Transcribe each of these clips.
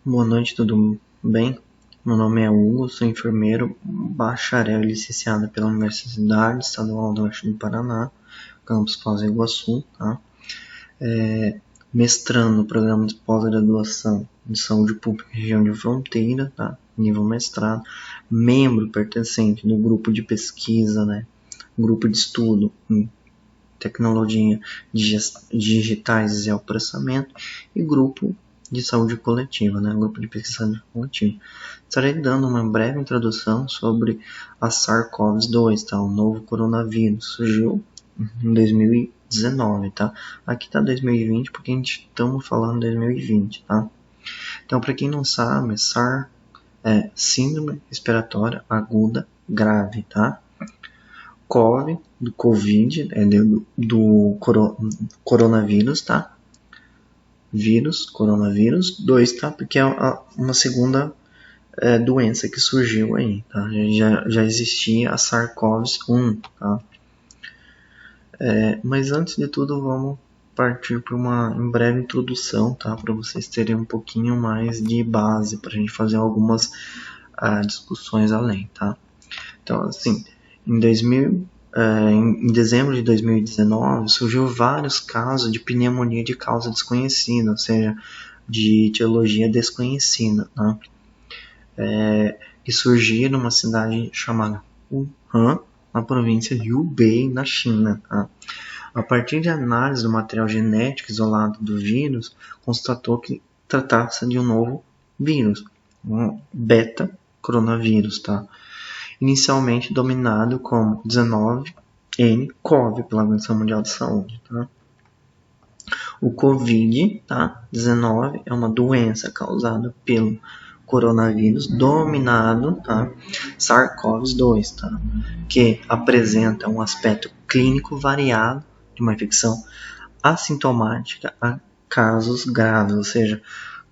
Boa noite, tudo bem? Meu nome é Hugo, sou enfermeiro, bacharel e licenciado pela Universidade Estadual do Oeste do Paraná, campus Foz do Iguaçu, tá? Mestrando no programa de pós-graduação de saúde pública e região de fronteira, tá? Nível mestrado, membro pertencente do grupo de pesquisa, né? Grupo de estudo em tecnologia digitais e processamento e grupo de saúde coletiva, né? Grupo de pesquisa coletiva. Estarei dando uma breve introdução sobre a SARS-CoV-2, tá? O novo coronavírus surgiu em 2019, tá? Aqui tá 2020 porque a gente estamos falando de 2020, tá? Então, para quem não sabe, SARS é síndrome respiratória aguda grave, tá? COVID, do Covid, do coronavírus, tá? Coronavírus 2, tá? Porque é uma segunda doença que surgiu aí, tá? Já existia a SARS-CoV-1, tá? Mas antes de tudo, vamos partir para uma breve introdução, tá? Para vocês terem um pouquinho mais de base, para a gente fazer algumas discussões além, tá? Então, assim, em dezembro de 2019, surgiu vários casos de pneumonia de causa desconhecida, ou seja, de etiologia desconhecida, né? Que surgiram numa cidade chamada Wuhan, na província de Hubei, na China. Tá? A partir de análise do material genético isolado do vírus, constatou que tratava-se de um novo vírus, um beta-coronavírus, tá? Inicialmente dominado como 19nCoV pela Organização Mundial de Saúde. Tá? O COVID-19 tá? É uma doença causada pelo coronavírus dominado, tá? SARS-CoV-2, tá? Que apresenta um aspecto clínico variado de uma infecção assintomática a casos graves, ou seja,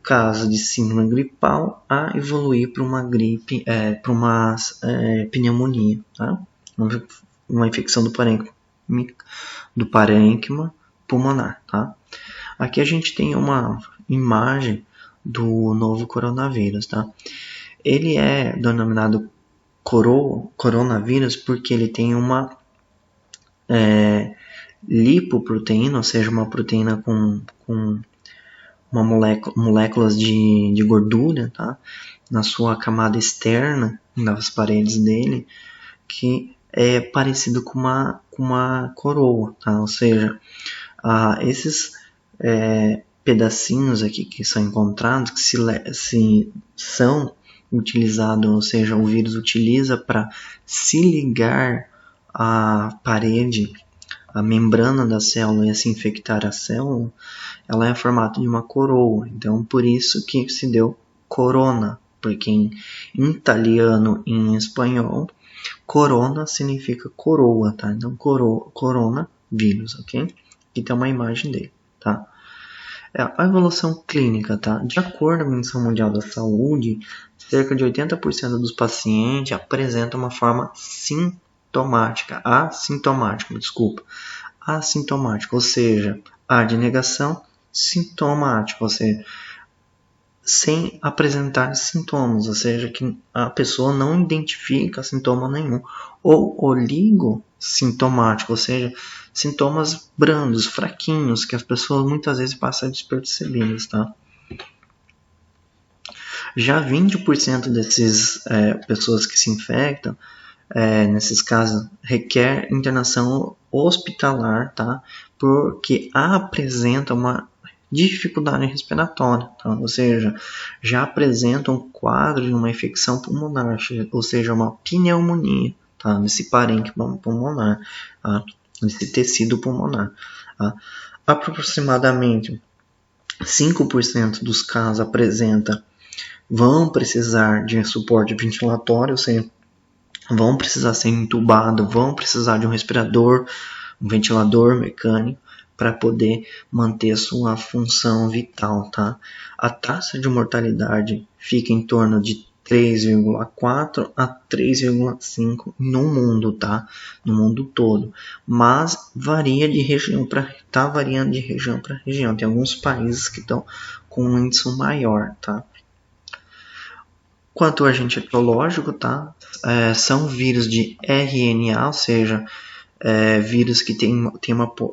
casos de síndrome gripal a evoluir para uma gripe, para uma pneumonia, tá? Uma infecção do parênquima pulmonar, tá? Aqui a gente tem uma imagem do novo coronavírus, tá? Ele é denominado coronavírus porque ele tem uma lipoproteína, ou seja, uma proteína com uma moléculas de gordura, tá? Na sua camada externa, nas paredes dele, que é parecido com uma coroa, tá? Ou seja, esses pedacinhos aqui que são encontrados, que se são utilizados, ou seja, o vírus utiliza para se ligar à parede, a membrana da célula e assim infectar a célula, ela é em formato de uma coroa. Então, por isso que se deu corona, porque em italiano e em espanhol, corona significa coroa, tá? Então, coronavírus, ok? Aqui tem uma imagem dele, tá? A evolução clínica, tá? De acordo com a Organização Mundial da Saúde, cerca de 80% dos pacientes apresentam uma forma assintomática, ou seja, A de negação, sintomática, ou seja, sem apresentar sintomas, ou seja, que a pessoa não identifica sintoma nenhum, ou oligossintomático, ou seja, sintomas brandos, fraquinhos, que as pessoas muitas vezes passam despercebidas, tá? Já 20% dessas pessoas que se infectam, nesses casos, requer internação hospitalar, tá? Porque apresenta uma dificuldade respiratória, tá? Ou seja, já apresenta um quadro de uma infecção pulmonar, ou seja, uma pneumonia, tá? Nesse parênquima pulmonar, tá? Nesse tecido pulmonar. Tá? Aproximadamente 5% dos casos vão precisar de suporte ventilatório, ou seja, vão precisar ser entubados, vão precisar de um respirador, um ventilador mecânico para poder manter a sua função vital, tá? A taxa de mortalidade fica em torno de 3,4 a 3,5 no mundo, tá? No mundo todo. Mas varia de região para variando de região para região. Tem alguns países que estão com um índice maior, tá? Quanto ao agente etiológico, tá? São vírus de RNA, ou seja, vírus que tem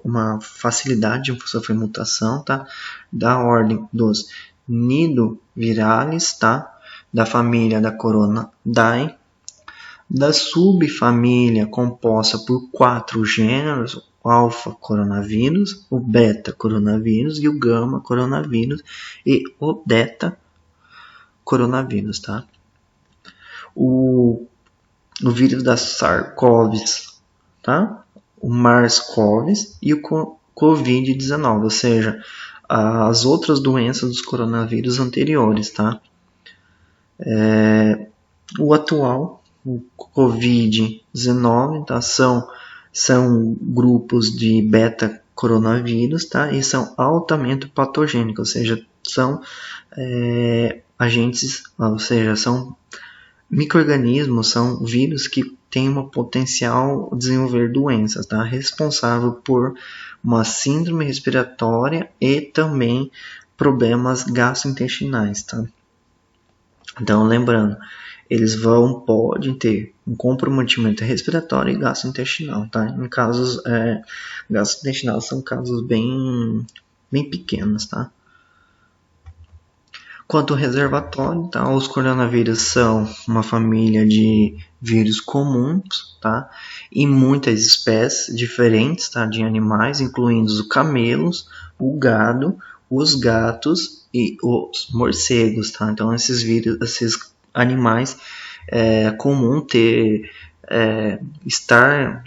uma facilidade de sofrer mutação, tá? Da ordem dos nidovirales, tá? Da família da Coronidae, da subfamília composta por 4 gêneros: o alfa-coronavírus, o beta-coronavírus e o gama-coronavírus e o delta-coronavírus, tá? O vírus da SARS-CoV, tá? O MERS-CoV e o COVID-19, ou seja, as outras doenças dos coronavírus anteriores, tá? O atual, o COVID-19, tá? São grupos de beta-coronavírus, tá? E são altamente patogênicos, ou seja, são agentes, ou seja, são micro-organismos, são vírus que têm uma potencial desenvolver doenças, tá? Responsável por uma síndrome respiratória e também problemas gastrointestinais, tá? Então, lembrando, eles podem ter um comprometimento respiratório e gastrointestinal, tá? Em casos gastrointestinais são casos bem pequenos, tá? Quanto ao reservatório, tá? Os coronavírus são uma família de vírus comuns, tá? Em muitas espécies diferentes, tá? De animais, incluindo os camelos, o gado, os gatos e os morcegos, tá? Então esses animais é comum estar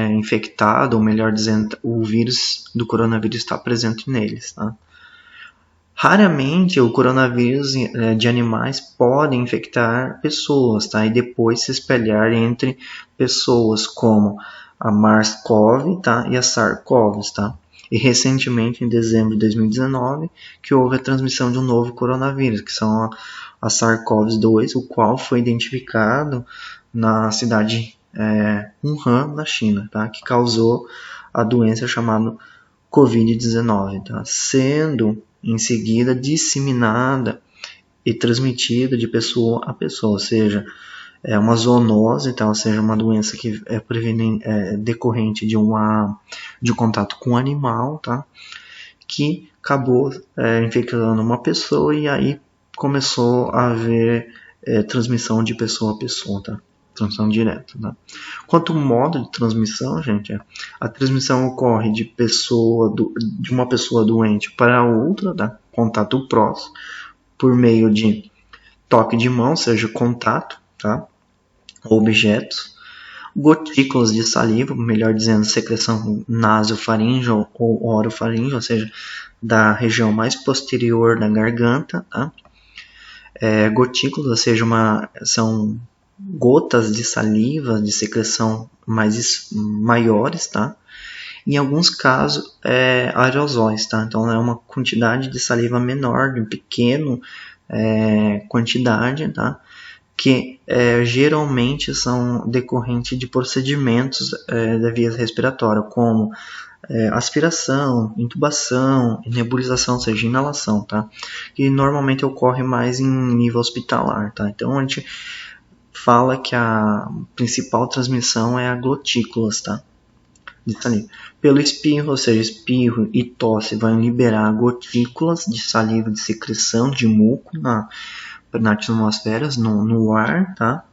infectado, ou melhor dizendo, o vírus do coronavírus está presente neles, tá? Raramente o coronavírus de animais pode infectar pessoas, tá? E depois se espalhar entre pessoas, como a MERS-CoV, tá? E a SARS-CoV, tá? E recentemente, em dezembro de 2019, que houve a transmissão de um novo coronavírus, que são a SARS-CoV-2, o qual foi identificado na cidade Wuhan, na China, tá? Que causou a doença chamada COVID-19, tá? Sendo em seguida disseminada e transmitida de pessoa a pessoa, ou seja, é uma zoonose, tá? Ou seja, uma doença que é decorrente de um contato com um animal, tá? Que acabou infectando uma pessoa e aí começou a haver transmissão de pessoa a pessoa, tá? Transmissão direta, tá? Quanto ao modo de transmissão, gente, a transmissão ocorre de uma pessoa doente para outra, tá? Contato próximo, por meio de toque de mão, seja contato, tá? Objetos, gotículas de saliva, melhor dizendo, secreção nasofaríngea ou orofaríngea, ou seja, da região mais posterior da garganta, tá? Gotículas, ou seja, são gotas de saliva, de secreção maiores, tá? Em alguns casos, aerosóis, tá? Então, é uma quantidade de saliva menor, de pequena quantidade, tá? Que geralmente são decorrentes de procedimentos da via respiratória, como aspiração, intubação, nebulização, ou seja, inalação, tá? Que normalmente ocorre mais em nível hospitalar, tá? Então, a gente fala que a principal transmissão é a gotículas, tá? De saliva. Pelo espirro, ou seja, espirro e tosse vão liberar gotículas de saliva, de secreção de muco na atmosfera, no ar, tá?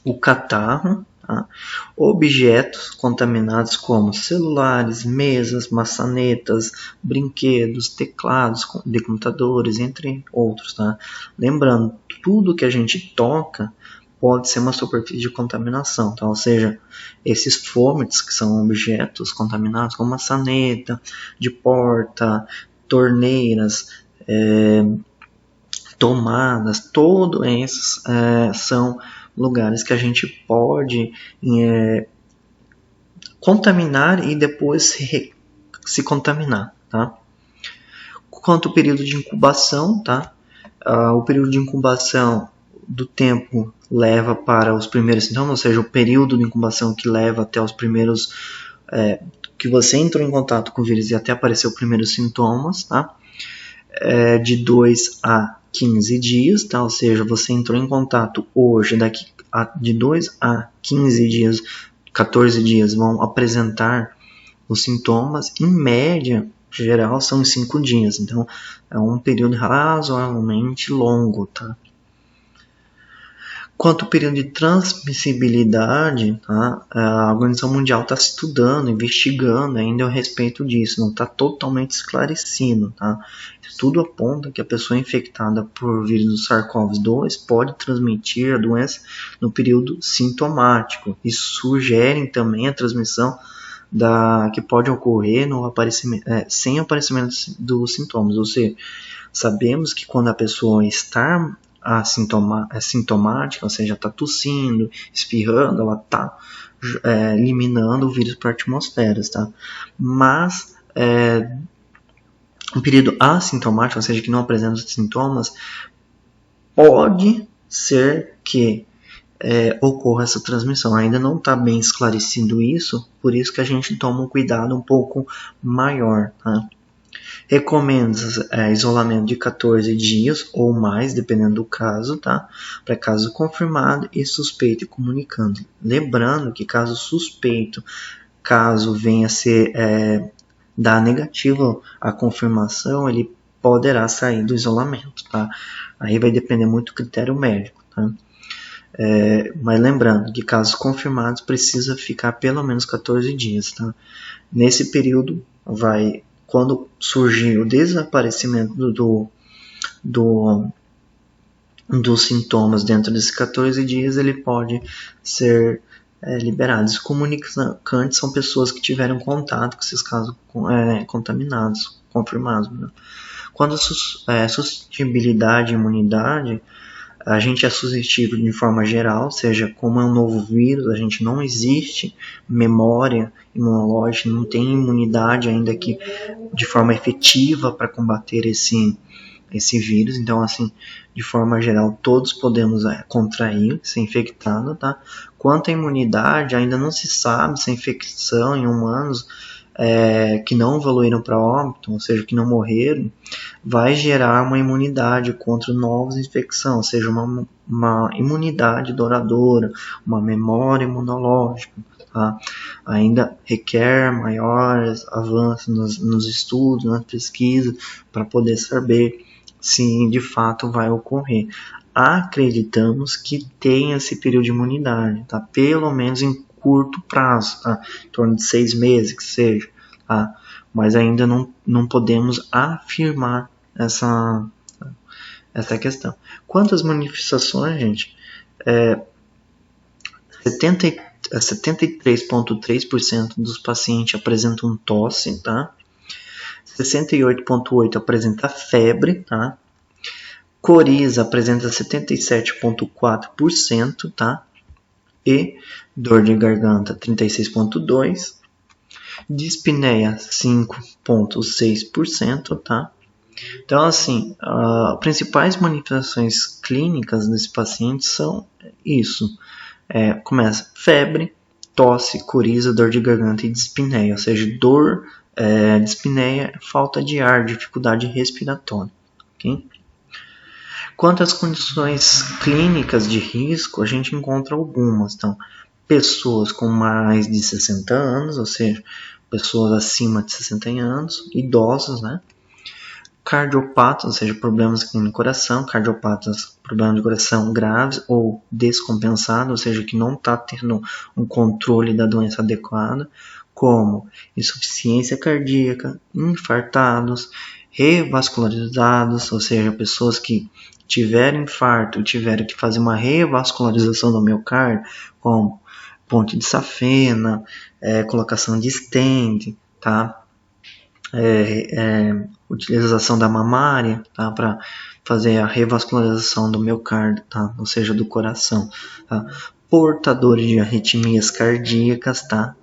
O catarro, tá? Objetos contaminados como celulares, mesas, maçanetas, brinquedos, teclados de computadores, entre outros, tá? Lembrando, tudo que a gente toca pode ser uma superfície de contaminação, tá? Ou seja, esses fomites, que são objetos contaminados, como maçaneta, de porta, torneiras, tomadas, todos esses são lugares que a gente pode contaminar e depois se contaminar, tá? Quanto ao período de incubação, tá? O período de incubação do tempo leva para os primeiros sintomas, ou seja, o período de incubação que leva até os primeiros que você entrou em contato com o vírus e até apareceu os primeiros sintomas, tá? De 2 a 15 dias, tá? Ou seja, você entrou em contato hoje, de 2 a 15 dias, 14 dias vão apresentar os sintomas, em média, geral, são 5 dias. Então, é um período razoavelmente longo, tá? Quanto ao período de transmissibilidade, tá? A Organização Mundial está estudando, investigando ainda a respeito disso, não está totalmente esclarecido. Tá? Tudo aponta que a pessoa infectada por vírus do SARS-CoV-2 pode transmitir a doença no período sintomático. Isso sugere também a transmissão que pode ocorrer no sem aparecimento dos sintomas, ou seja, sabemos que quando a pessoa está sintomática, ou seja, está tossindo, espirrando, ela está eliminando o vírus para a atmosfera, tá? Mas um período assintomático, ou seja, que não apresenta sintomas, pode ser que ocorra essa transmissão. Ainda não está bem esclarecido isso, por isso que a gente toma um cuidado um pouco maior, tá? Recomenda isolamento de 14 dias ou mais, dependendo do caso, tá? Para caso confirmado e suspeito e comunicando. Lembrando que caso suspeito, caso venha a ser dar negativo a confirmação, ele poderá sair do isolamento, tá? Aí vai depender muito do critério médico, tá? Mas lembrando que casos confirmados precisa ficar pelo menos 14 dias, tá? Nesse período quando surgir o desaparecimento dos sintomas dentro desses 14 dias, ele pode ser liberado. Os comunicantes são pessoas que tiveram contato com esses casos contaminados, confirmados. Né? Quando a suscetibilidade e imunidade, a gente é suscetível de forma geral, ou seja, como é um novo vírus, a gente não existe memória imunológica, não tem imunidade ainda aqui de forma efetiva para combater esse vírus. Então, assim, de forma geral, todos podemos contrair, ser infectado, tá? Quanto à imunidade, ainda não se sabe se a infecção em humanos que não evoluíram para óbito, ou seja, que não morreram, vai gerar uma imunidade contra novas infecções, ou seja, uma imunidade duradoura, uma memória imunológica. Tá? Ainda requer maiores avanços nos estudos, nas pesquisas, para poder saber se de fato vai ocorrer. Acreditamos que tem esse período de imunidade, tá? Pelo menos em curto prazo, tá? Em torno de 6 meses que seja, tá? Mas ainda não podemos afirmar essa questão. Quanto às manifestações, gente, 73,3% dos pacientes apresentam tosse, tá? 68,8% apresenta febre, tá? Coriza apresenta 77,4%, tá? E dor de garganta 36,2%, dispneia 5,6%, tá? Então, assim, as principais manifestações clínicas desse paciente são isso. Começa febre, tosse, coriza, dor de garganta e dispneia, ou seja, dor, dispneia, falta de ar, dificuldade respiratória, ok? Quanto às condições clínicas de risco, a gente encontra algumas. Então, pessoas com mais de 60 anos, ou seja, pessoas acima de 60 anos, idosos, né? Cardiopatas, ou seja, problemas no coração, cardiopatas, problemas de coração graves ou descompensados, ou seja, que não está tendo um controle da doença adequado, como insuficiência cardíaca, infartados, revascularizados, ou seja, pessoas que tiveram infarto, tiveram que fazer uma revascularização do miocárdio, como ponte de safena, colocação de stent, tá? Utilização da mamária, tá? Para fazer a revascularização do miocárdio, tá? Ou seja, do coração, tá? Portadores de arritmias cardíacas, tá?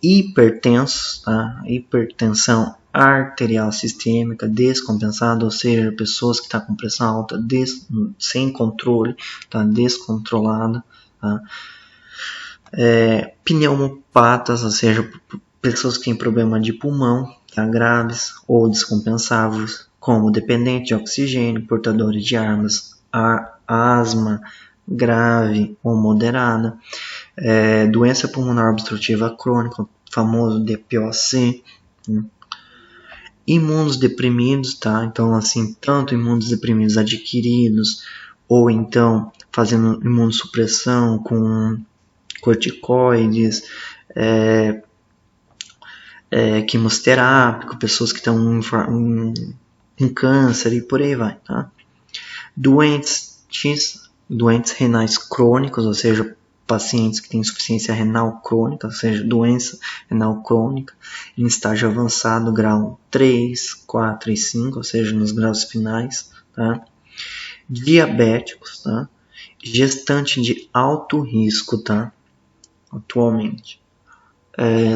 Hipertensos, tá? Hipertensão arterial sistêmica descompensada, ou seja, pessoas que estão com pressão alta sem controle, tá? Descontrolada, tá? Pneumopatas, ou seja, pessoas que têm problema de pulmão, tá? Graves ou descompensáveis, como dependente de oxigênio, portadores de armas, asma grave ou moderada, doença pulmonar obstrutiva crônica, famoso DPOC, imunodeprimidos, tá? Então, assim, tanto imunodeprimidos adquiridos ou então fazendo imunossupressão com corticoides, quimioterápico, pessoas que estão com câncer e por aí vai, tá? Doentes renais crônicos, ou seja, pacientes que têm insuficiência renal crônica, ou seja, doença renal crônica, em estágio avançado, grau 3, 4 e 5, ou seja, nos graus finais, tá? Diabéticos, tá? Gestante de alto risco, tá? Atualmente.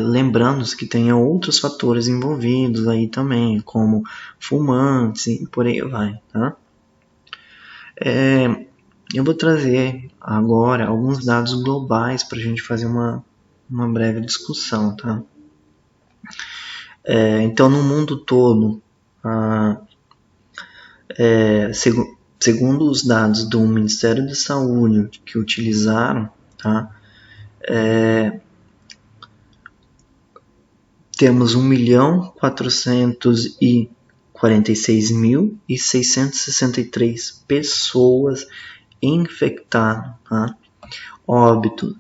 Lembrando que tem outros fatores envolvidos aí também, como fumantes e por aí vai, tá? Eu vou trazer agora alguns dados globais para a gente fazer uma breve discussão, tá? Então, no mundo todo, segundo os dados do Ministério da Saúde que utilizaram, tá? Temos 1.446.663 pessoas infectadas, tá? Óbito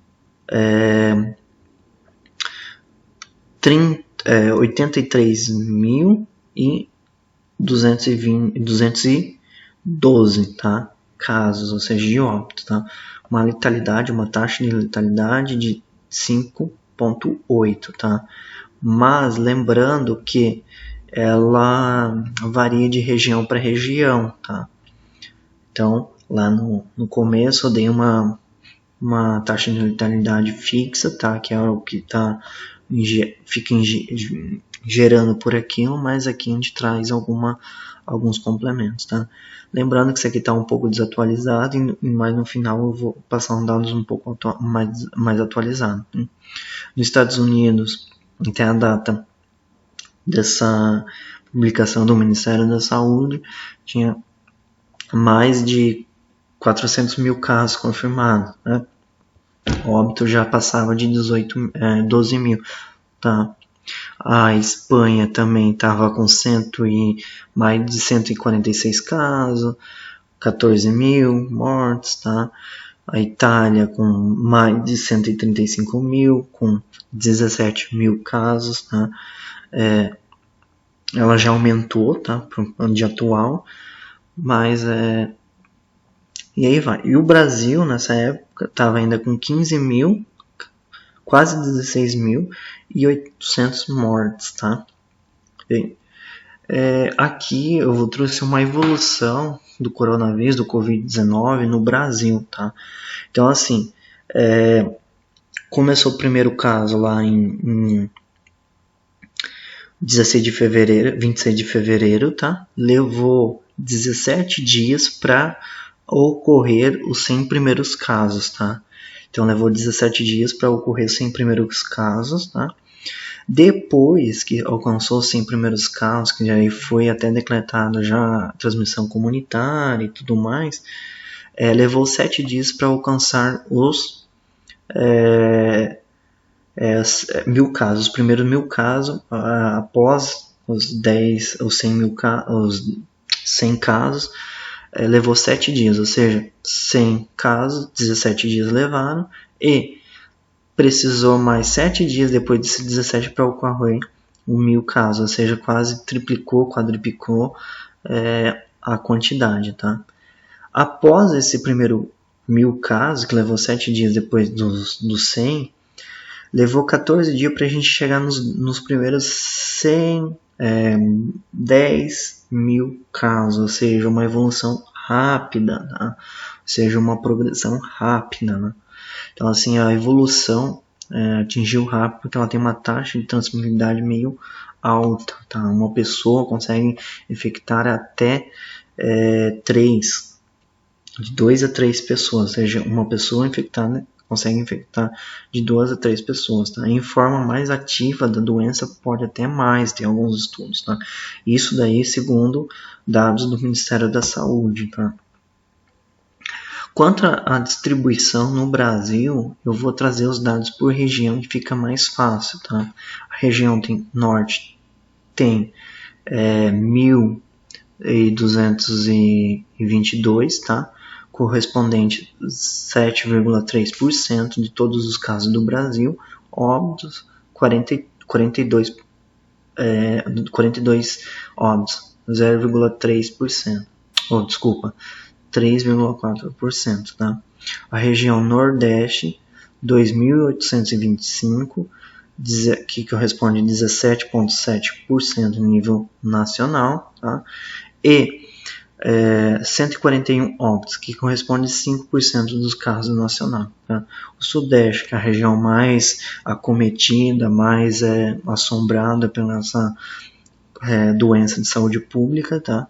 83.212, tá? Casos, ou seja, de óbito, tá? Uma taxa de letalidade de 5,8, tá? Mas lembrando que ela varia de região para região, tá? Então, lá no começo eu dei uma taxa de letalidade fixa, tá? Que é o que fica gerando por aquilo, mas aqui a gente traz alguns complementos, tá? Lembrando que isso aqui está um pouco desatualizado, mas no final eu vou passar uns dados um pouco mais atualizados. Nos Estados Unidos, até a data dessa publicação do Ministério da Saúde, tinha mais de 400 mil casos confirmados, né? O óbito já passava de 12 mil, tá? A Espanha também estava com mais de 146 casos, 14 mil mortes, tá? A Itália com mais de 135 mil, com 17 mil casos, tá? Ela já aumentou, tá? Para o ano de atual, mas e aí vai. E o Brasil, nessa época, estava ainda com 15 mil, quase 16.800 mortes, tá? Bem, aqui eu trouxe uma evolução do coronavírus, do Covid-19 no Brasil, tá? Então, assim, começou o primeiro caso lá em 26 de fevereiro, tá? Levou 17 dias para ocorrer os 100 primeiros casos, tá? Então, levou 17 dias para ocorrer os 100 primeiros casos, tá? Depois que alcançou os 100 primeiros casos, que já foi até decretado já a transmissão comunitária e tudo mais, levou 7 dias para alcançar os 1.000 casos. Os primeiros 1.000 casos, após os 100 casos, levou 7 dias, ou seja, 100 casos, 17 dias levaram, e precisou mais 7 dias depois desses 17 para ocorrer 1.000 casos, ou seja, quase triplicou, quadruplicou a quantidade, tá? Após esse primeiro 1.000 casos, que levou 7 dias depois dos 100, levou 14 dias para a gente chegar nos primeiros 10.000 casos, ou seja, uma evolução rápida, tá? Ou seja, uma progressão rápida, né? Então, assim, a evolução atingiu rápido porque ela tem uma taxa de transmissibilidade meio alta, tá? Uma pessoa consegue infectar até 3, de 2 a 3 pessoas, ou seja, uma pessoa infectada consegue infectar de 2 a 3 pessoas, tá? Em forma mais ativa da doença pode até mais, tem alguns estudos, tá? Isso daí segundo dados do Ministério da Saúde, tá? Quanto à distribuição no Brasil, eu vou trazer os dados por região que fica mais fácil, tá? A região norte tem 1.222, tá? Correspondente 7,3% de todos os casos do Brasil, óbitos 42 óbitos, 0,3%. Desculpa, 3,4%, tá? A região Nordeste, 2.825, que corresponde a 17,7% no nível nacional, tá? E 141 óbitos, que corresponde a 5% dos casos nacionais. Tá? O Sudeste, que é a região mais acometida, mais assombrada pela essa doença de saúde pública, tá?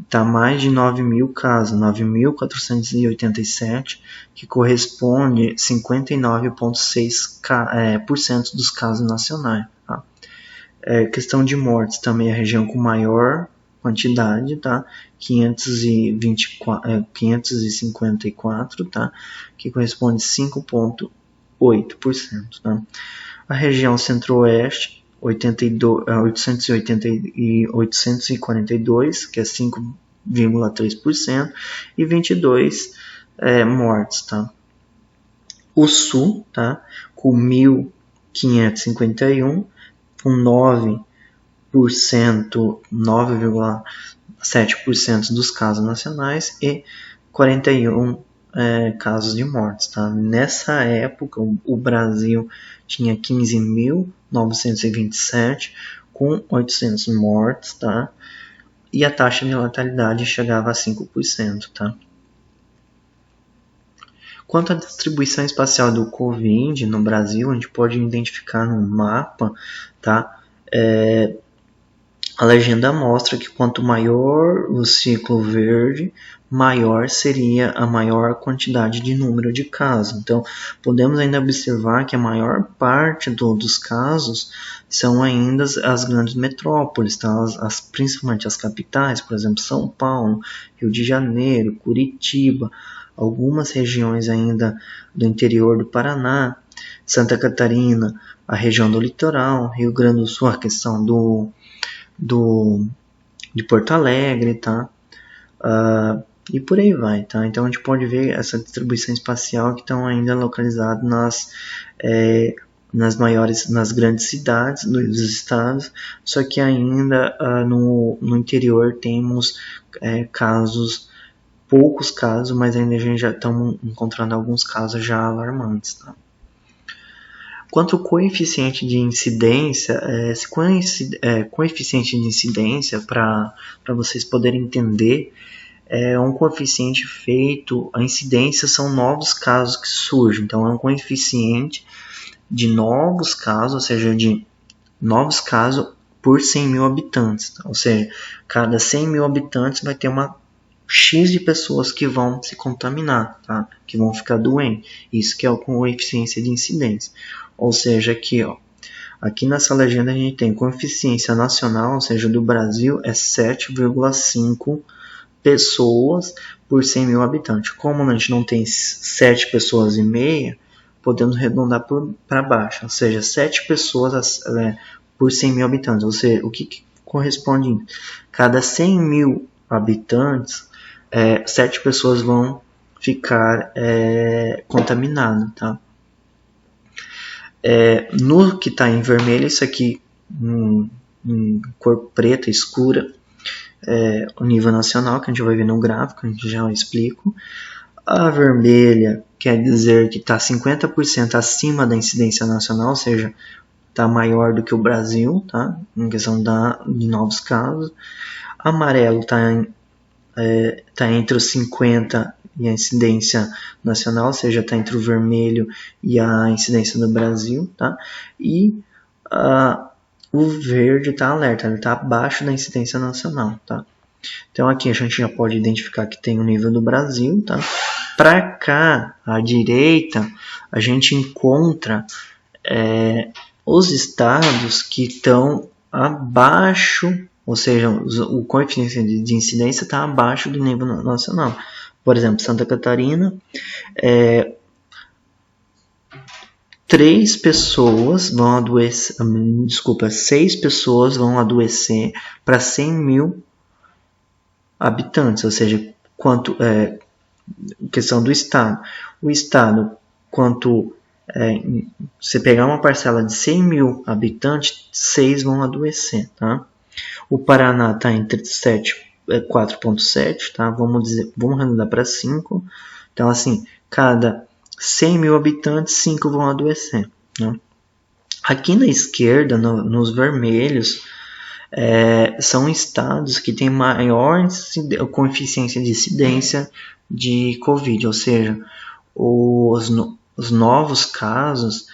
Tá mais de 9.000 casos, 9.487, que corresponde a 59,6% dos casos nacionais. Tá? Questão de mortes, também é a região com maior quantidade, tá? 554, tá? Que corresponde a 5,8%. Tá? A região Centro-Oeste, 842, que é 5,3%, e 22 mortes, tá? O Sul, tá? Com 1.551, com 9,7% dos casos nacionais e 41 casos de mortes. Tá? Nessa época, o Brasil tinha 15.927 com 800 mortes, tá? E a taxa de letalidade chegava a 5%. Tá? Quanto à distribuição espacial do Covid no Brasil, a gente pode identificar no mapa, tá? A legenda mostra que quanto maior o ciclo verde, maior seria a maior quantidade de número de casos. Então, podemos ainda observar que a maior parte dos casos são ainda as grandes metrópoles, tá? Principalmente as capitais, por exemplo, São Paulo, Rio de Janeiro, Curitiba, algumas regiões ainda do interior do Paraná, Santa Catarina, a região do litoral, Rio Grande do Sul, a questão de Porto Alegre, tá? E por aí vai, tá? Então a gente pode ver essa distribuição espacial que estão ainda localizadas nas grandes cidades dos estados, só que ainda no interior temos poucos casos, mas ainda a gente já estamos encontrando alguns casos já alarmantes, tá? Quanto ao coeficiente de incidência, esse coeficiente de incidência, para vocês poderem entender, é um coeficiente feito, a incidência são novos casos que surgem, então é um coeficiente de novos casos, ou seja, de novos casos por 100 mil habitantes, tá? Ou seja, cada 100 mil habitantes vai ter uma X de pessoas que vão se contaminar, tá? Que vão ficar doentes, isso que é o coeficiente de incidência. Ou seja, aqui nessa legenda a gente tem coeficiência nacional, ou seja, do Brasil é 7,5 pessoas por 100 mil habitantes. Como a gente não tem 7 pessoas e meia, podemos arredondar para baixo, ou seja, 7 pessoas por 100 mil habitantes. Ou seja, o que corresponde? Cada 100 mil habitantes, 7 pessoas vão ficar contaminadas, tá? No que está em vermelho, isso aqui em cor preta escura, o nível nacional, que a gente vai ver no gráfico, a gente já explico. A vermelha quer dizer que está 50% acima da incidência nacional, ou seja, está maior do que o Brasil, tá? Em questão de novos casos. Amarelo está entre os 50 e a incidência nacional, ou seja, está entre o vermelho e a incidência do Brasil, tá? E o verde está alerta, ele está abaixo da incidência nacional, tá? Então aqui a gente já pode identificar que tem o nível do Brasil, tá? Para cá, à direita, a gente encontra os estados que estão abaixo, ou seja, o coeficiente de incidência está abaixo do nível nacional. Por exemplo, Santa Catarina, 6 pessoas vão adoecer para 100 mil habitantes, ou seja, questão do estado. O estado, você pegar uma parcela de 100 mil habitantes, 6 vão adoecer, tá? O Paraná está entre 4,7, tá? Vamos arredondar para 5. Então, assim, cada 100 mil habitantes, 5 vão adoecer, né? Aqui na esquerda, nos vermelhos, são estados que têm maior coeficiência de incidência de Covid, ou seja, os novos casos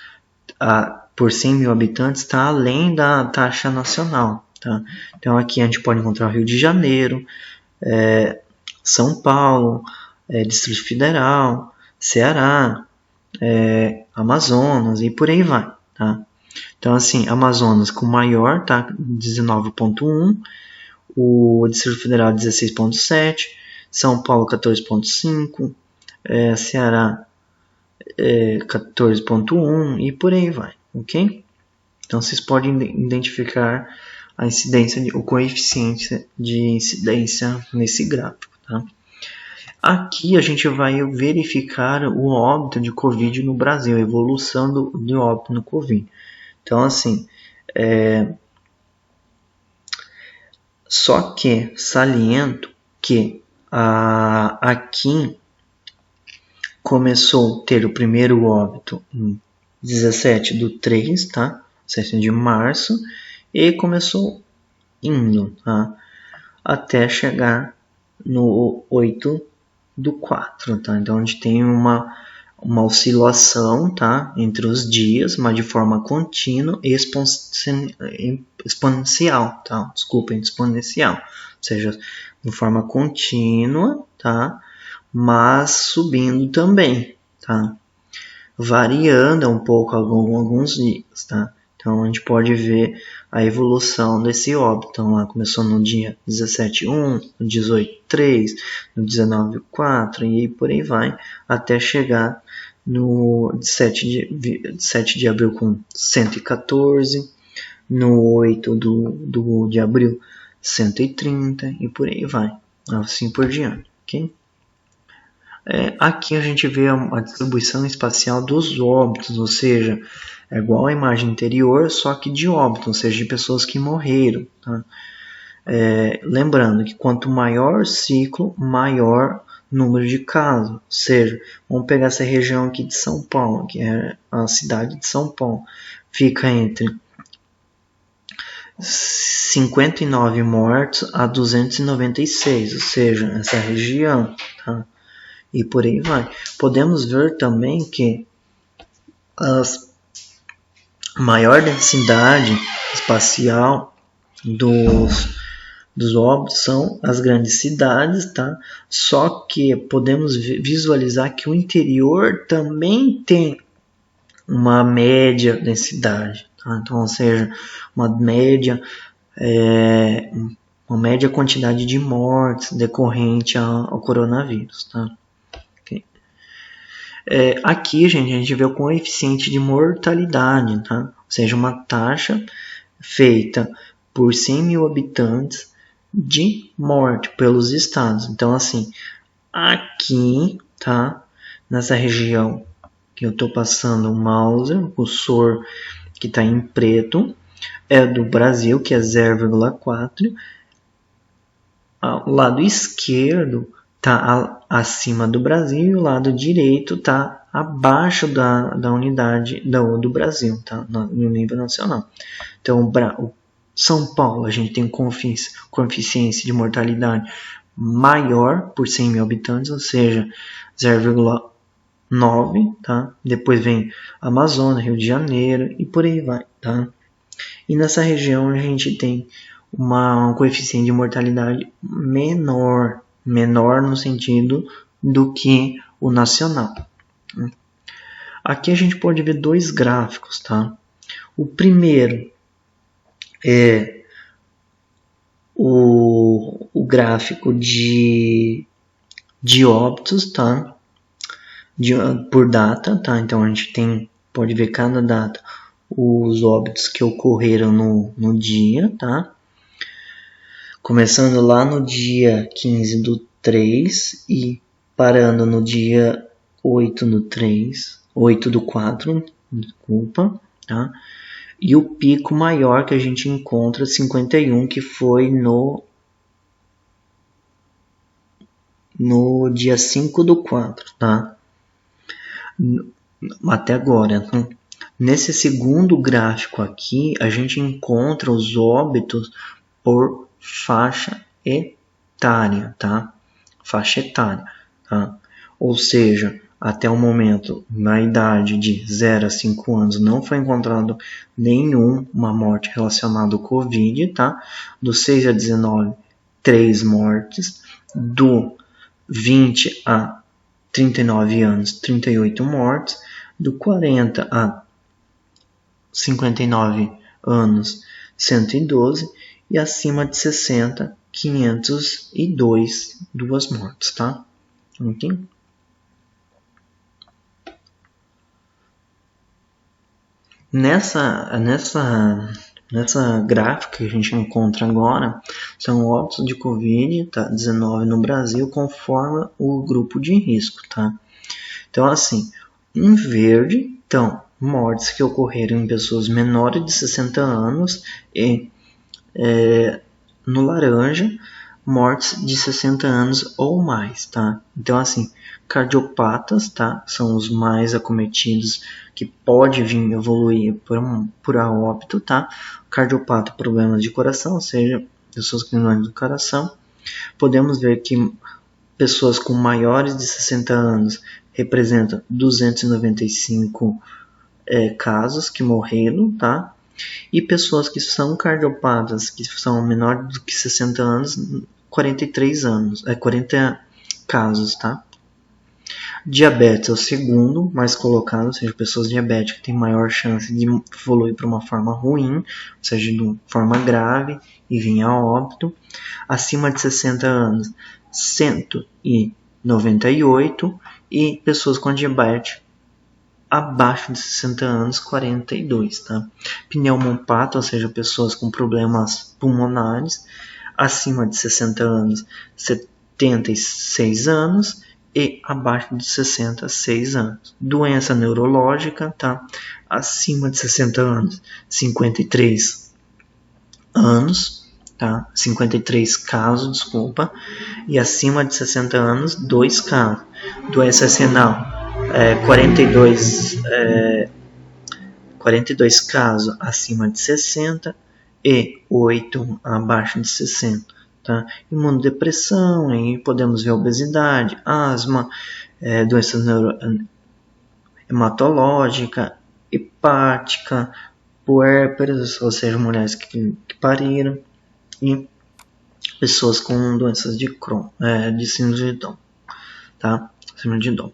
por 100 mil habitantes está além da taxa nacional. Tá? Então aqui a gente pode encontrar o Rio de Janeiro, São Paulo, Distrito Federal, Ceará, Amazonas e por aí vai. Tá? Então assim, Amazonas com maior, tá? 19,1, o Distrito Federal 16,7, São Paulo 14,5, Ceará 14,1 e por aí vai, ok? Então vocês podem identificar a incidência, o coeficiente de incidência nesse gráfico, tá? Aqui a gente vai verificar o óbito de Covid no Brasil, a evolução de óbito no Covid. Então assim, só que saliento que aqui começou a ter o primeiro óbito em 17/3, tá? 7 de março, e começou indo, tá? Até chegar no 8/4, tá? Então a gente tem uma oscilação, tá? Entre os dias, mas de forma contínua e exponencial, tá? Desculpa, exponencial, ou seja, de forma contínua, tá? Mas subindo também, tá? Variando um pouco alguns dias, tá? Então a gente pode ver a evolução desse óbito. Então lá começou no dia 17/1, no 18/3, no 19/4 e por aí vai, até chegar no 7 de abril com 114, no 8 de abril 130 e por aí vai, assim por diante, ok? Aqui a gente vê a distribuição espacial dos óbitos, ou seja, é igual à imagem anterior, só que de óbito, ou seja, de pessoas que morreram. Tá? Lembrando que quanto maior ciclo, maior número de casos. Ou seja, vamos pegar essa região aqui de São Paulo, que é a cidade de São Paulo. Fica entre 59 mortos a 296, ou seja, essa região. Tá? E por aí vai. Podemos ver também que a maior densidade espacial dos óbitos são as grandes cidades, tá? Só que podemos visualizar que o interior também tem uma média densidade, tá? Então, ou seja, uma média quantidade de mortes decorrente ao coronavírus, tá? Aqui, gente, a gente vê o coeficiente de mortalidade, tá? Ou seja, uma taxa feita por 100 mil habitantes de morte pelos estados. Então, assim, aqui, tá? Nessa região que eu estou passando o mouse, o cursor que está em preto, é do Brasil, que é 0,4. O lado esquerdo está acima do Brasil e o lado direito está abaixo da unidade do Brasil, tá? No nível nacional. Então, o São Paulo, a gente tem um coeficiente de mortalidade maior por 100 mil habitantes, ou seja, 0,9, tá? Depois vem Amazonas, Rio de Janeiro e por aí vai, tá? E nessa região a gente tem um coeficiente de mortalidade menor no sentido do que o nacional. Aqui a gente pode ver dois gráficos, tá? O primeiro é o gráfico de óbitos, tá? Por data, tá? Então a gente pode ver cada data os óbitos que ocorreram no dia, tá? Começando lá no dia 15 do 3 e parando no dia 8 do 4, desculpa, tá? E o pico maior que a gente encontra, 51, que foi no dia 5 do 4, tá? Até agora. Nesse segundo gráfico aqui, a gente encontra os óbitos por faixa etária, tá? Faixa etária, tá? Ou seja, até o momento, na idade de 0 a 5 anos, não foi encontrado nenhuma morte relacionada ao Covid, tá? Do 6 a 19, 3 mortes. Do 20 a 39 anos, 38 mortes. Do 40 a 59 anos, 112. E acima de 60, 502, 2 mortes, tá? Ok? Nessa gráfica que a gente encontra agora, são óbitos de Covid-19 no Brasil conforme o grupo de risco, tá? Então, assim, em verde, então, mortes que ocorreram em pessoas menores de 60 anos e no laranja, mortes de 60 anos ou mais, tá? Então, assim, cardiopatas, tá? São os mais acometidos que pode vir evoluir por a óbito, tá? Cardiopata, problemas de coração, ou seja, pessoas com problemas do coração. Podemos ver que pessoas com maiores de 60 anos representam 295 casos que morreram, tá? E pessoas que são cardiopatas, que são menores do que 60 anos, 40 casos, tá? Diabetes é o segundo mais colocado, ou seja, pessoas diabéticas têm maior chance de evoluir para uma forma ruim, ou seja, de uma forma grave e vir a óbito. Acima de 60 anos, 198, e pessoas com diabetes abaixo de 60 anos, 42, tá? Pneumopata, ou seja, pessoas com problemas pulmonares, acima de 60 anos, 76 anos, e abaixo de 66 anos. Doença neurológica, tá? Acima de 60 anos, 53 anos, tá? 53 casos, desculpa. E acima de 60 anos, 2 casos. Doença renal, 42 casos acima de 60 e 8 abaixo de 60. Tá? Imunodepressão, aí podemos ver obesidade, asma, doenças hematológica, hepática, puérperas, ou seja, mulheres que pariram, e pessoas com doenças de Crohn, de síndrome de Down, tá? Síndrome de Down,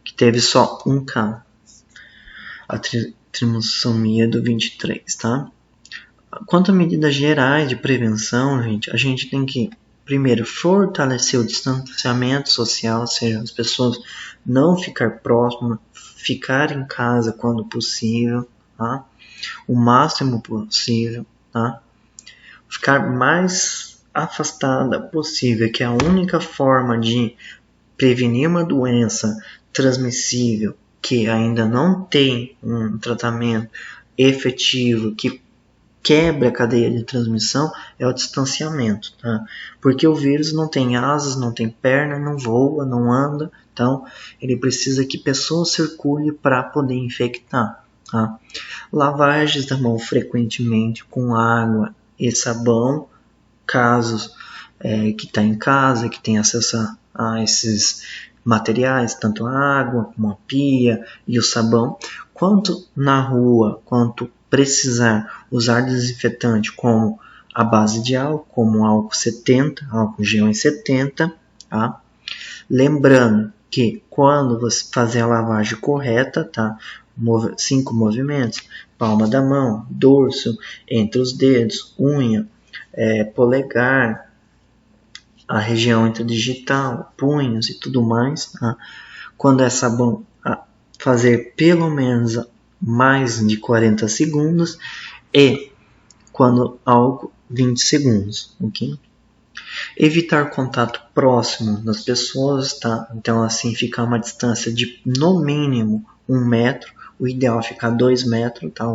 que teve só um caso, a trissomia do 23, tá? Quanto a medidas gerais de prevenção, a gente tem que, primeiro, fortalecer o distanciamento social, ou seja, as pessoas não ficar próximas, ficar em casa quando possível, tá? O máximo possível, tá? Ficar mais afastada possível, que é a única forma de prevenir uma doença transmissível que ainda não tem um tratamento efetivo que quebra a cadeia de transmissão, é o distanciamento, tá? Porque o vírus não tem asas, não tem perna, não voa, não anda, então ele precisa que pessoas circulem para poder infectar, tá? Lavagens da mão frequentemente com água e sabão, casos que está em casa, que tem acesso a esses materiais, tanto a água como a pia e o sabão, quanto na rua, quanto precisar usar desinfetante como a base de álcool, como álcool 70, álcool gel em 70, tá? Lembrando que quando você fazer a lavagem correta, tá? 5 movimentos: palma da mão, dorso, entre os dedos, unha, polegar, a região interdigital, punhos e tudo mais. Tá? Quando é sabão, fazer pelo menos mais de 40 segundos e quando álcool 20 segundos, ok? Evitar contato próximo das pessoas, tá? Então assim ficar uma distância de no mínimo 1 metro, o ideal é ficar 2 metros, tá?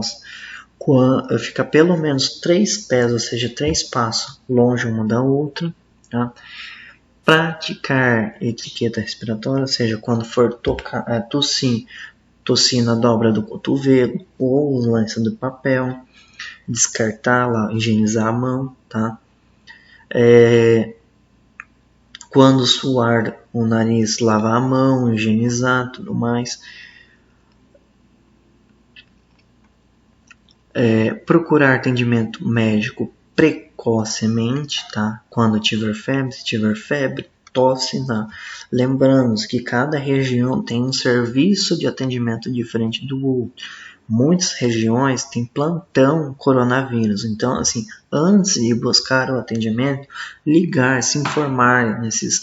Ficar pelo menos 3 pés, ou seja, 3 passos longe uma da outra, tá? Praticar etiqueta respiratória, ou seja, quando for tossir na dobra do cotovelo ou os lenços do papel, descartá-la, higienizar a mão, tá? Quando suar o nariz, lavar a mão, higienizar, tudo mais. Procurar atendimento médico precocemente, tá? Quando tiver febre, se tiver febre, tosse, tá? Lembrando que cada região tem um serviço de atendimento diferente do outro. Muitas regiões têm plantão coronavírus, então assim, antes de buscar o atendimento, ligar, se informar nesses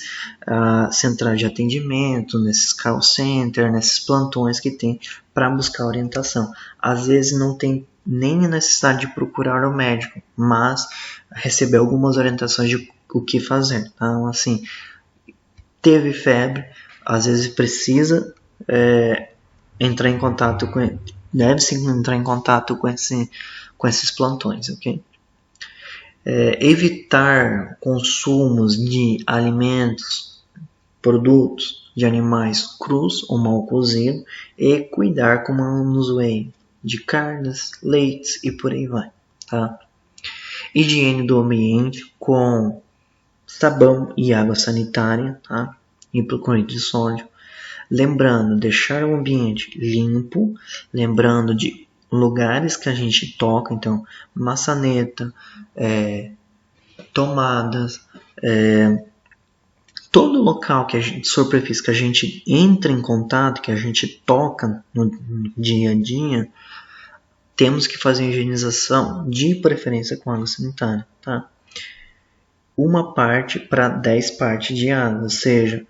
centrais de atendimento, nesses call center, nesses plantões que tem para buscar orientação. Às vezes não tem nem a necessidade de procurar o médico, mas receber algumas orientações de o que fazer. Então, assim, teve febre, às vezes precisa entrar em contato com, deve-se entrar em contato com esses plantões, ok? Evitar consumos de alimentos, produtos de animais crus ou mal cozidos e cuidar com o manuseio de carnes, leites e por aí vai, tá? Higiene do ambiente com sabão e água sanitária, tá? Hipoclorito de sódio. Lembrando, deixar o ambiente limpo, lembrando de lugares que a gente toca, então maçaneta, tomadas, todo local superfície que a gente entra em contato, que a gente toca no dia a dia, temos que fazer higienização, de preferência com água sanitária, tá? 1 parte para 10 partes de água, ou seja,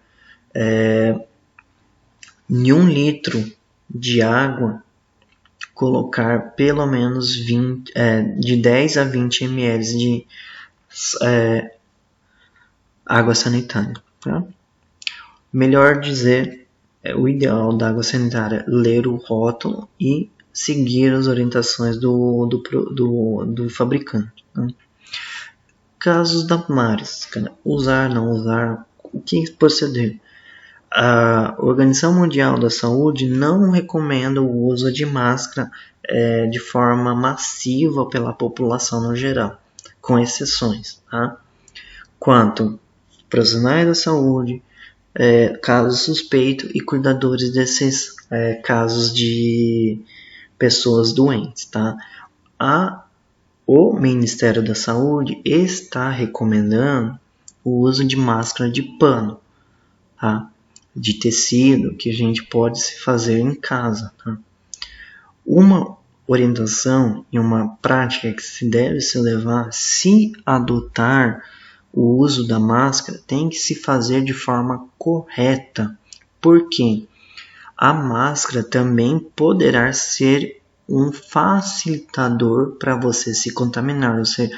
em 1 litro de água, colocar pelo menos de 10 a 20 ml de água sanitária, tá? Melhor dizer, o ideal da água sanitária é ler o rótulo e seguir as orientações do fabricante. Né? Casos da máscara, usar, não usar, o que proceder? A Organização Mundial da Saúde não recomenda o uso de máscara de forma massiva pela população no geral, com exceções. Tá? Quanto profissionais da saúde, casos suspeitos e cuidadores desses casos de pessoas doentes, tá? O Ministério da Saúde está recomendando o uso de máscara de pano, tá? De tecido que a gente pode se fazer em casa, tá? Uma orientação e uma prática que se deve se levar, se adotar o uso da máscara, tem que se fazer de forma correta, porque a máscara também poderá ser um facilitador para você se contaminar. Você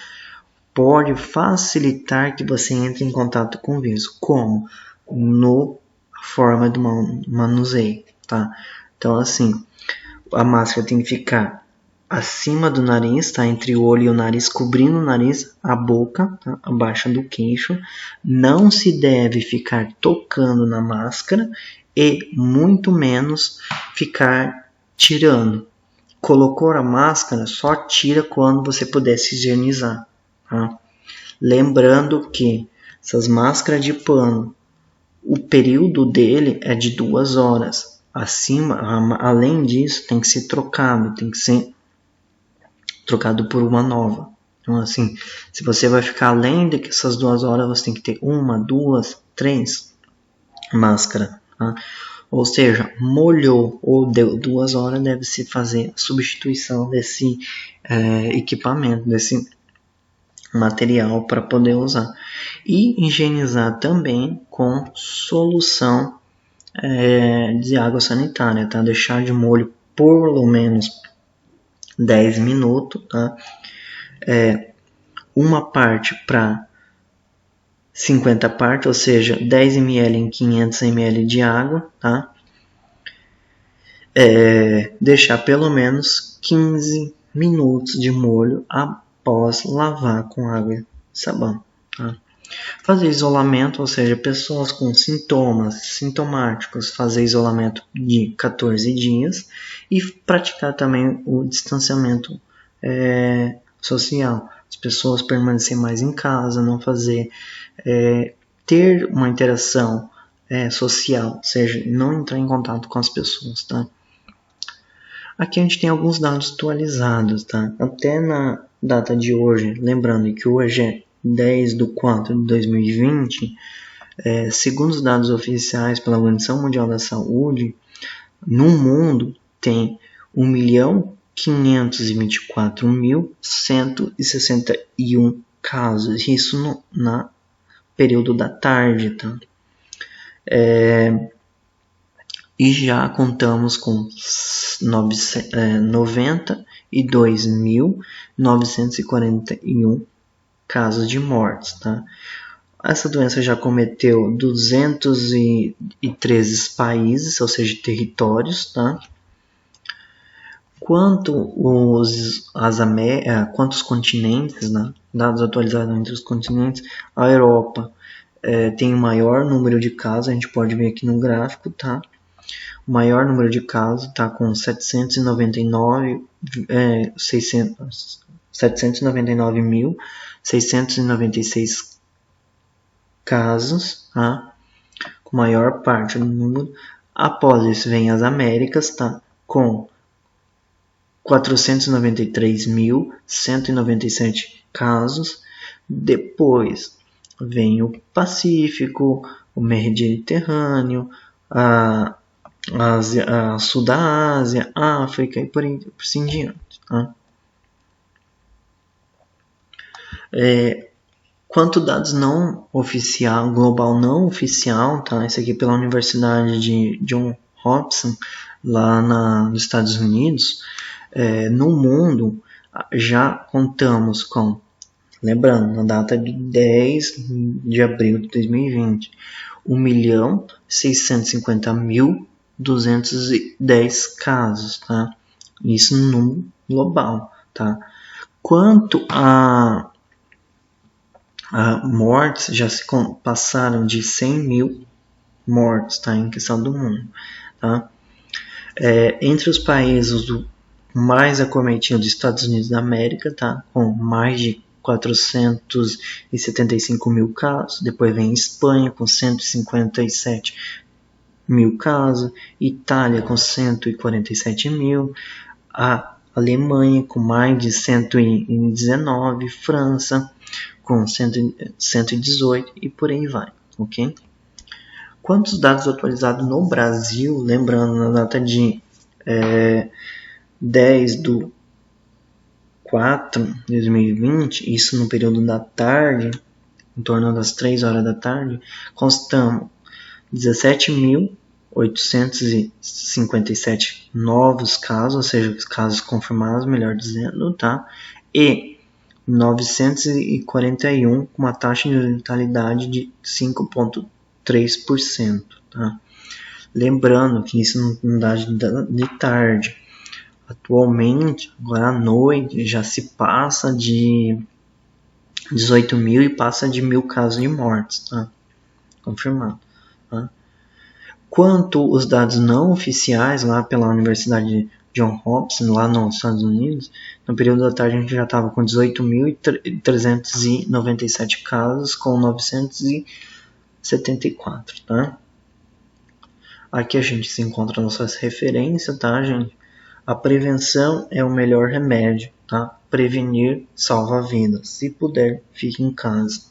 pode facilitar que você entre em contato com o vírus, como no forma do manuseio, tá? Então assim, a máscara tem que ficar acima do nariz, tá? Entre o olho e o nariz, cobrindo o nariz, a boca, tá? Abaixo do queixo. Não se deve ficar tocando na máscara e muito menos ficar tirando. Colocou a máscara, só tira quando você puder se higienizar, tá? Lembrando que essas máscaras de pano, o período dele é de 2 horas. Além disso, tem que ser trocado por uma nova. Então, assim, se você vai ficar além de que essas 2 horas, você tem que ter 1, 2, 3. máscara, tá? Ou seja, molhou ou deu 2 horas, deve-se fazer a substituição desse equipamento, desse material para poder usar. E higienizar também com solução de água sanitária, tá? Deixar de molho por pelo menos 10 minutos, tá? Uma parte para 50 partes, ou seja, 10 ml em 500 ml de água, tá? Deixar pelo menos 15 minutos de molho após lavar com água e sabão, tá? Fazer isolamento, ou seja, pessoas com sintomas sintomáticos, fazer isolamento de 14 dias e praticar também o distanciamento social. As pessoas permanecer mais em casa, não fazer, ter uma interação social, ou seja, não entrar em contato com as pessoas, tá? Aqui a gente tem alguns dados atualizados, tá? Até na data de hoje, lembrando que hoje é 10/4/2020, segundo os dados oficiais pela Organização Mundial da Saúde, no mundo tem 1.524.161 casos, isso no período da tarde, tá? E já contamos com 92.941 casos de mortes, tá? Essa doença já cometeu 213 países, ou seja, territórios, tá? Quantos continentes, né? Dados atualizados entre os continentes, a Europa tem o maior número de casos, a gente pode ver aqui no gráfico, tá? O maior número de casos está com 799.696 casos, tá? Com maior parte do número. Após isso vem as Américas, tá? Com 493.197 casos. Depois vem o Pacífico, o Mediterrâneo, a Sul da Ásia, África e por assim diante, tá? Quanto dados não oficial, global não oficial, tá? Esse aqui pela Universidade de Johns Hopkins, lá nos Estados Unidos, no mundo já contamos com, lembrando, na data de 10 de abril de 2020, 1.650.210 casos, tá? Isso no global, tá? Quanto a mortes, já se passaram de 100 mil mortes, tá? Em questão do mundo, tá? Entre os países mais acometidos, Estados Unidos da América, tá? Com mais de 475 mil casos. Depois vem Espanha com 157 mil casos, Itália com 147 mil, a Alemanha com mais de 119, França com 118 e por aí vai, ok? Quantos dados atualizados no Brasil, lembrando na data de 10/4/2020, isso no período da tarde, em torno das 3 horas da tarde, constamos 17.857 novos casos, ou seja, casos confirmados, melhor dizendo, tá? E 941 com uma taxa de letalidade de 5,3%, tá? Lembrando que isso não dá de tarde. Atualmente, agora à noite, já se passa de 18 mil e passa de 1.000 casos de mortes, tá? Confirmado, tá? Quanto os dados não oficiais, lá pela Universidade de Johns Hopkins, lá nos Estados Unidos, no período da tarde a gente já estava com 18.397 casos, com 974, tá? Aqui a gente se encontra nossas referências, tá, gente? A prevenção é o melhor remédio, tá? Prevenir salva vidas. Se puder, fique em casa.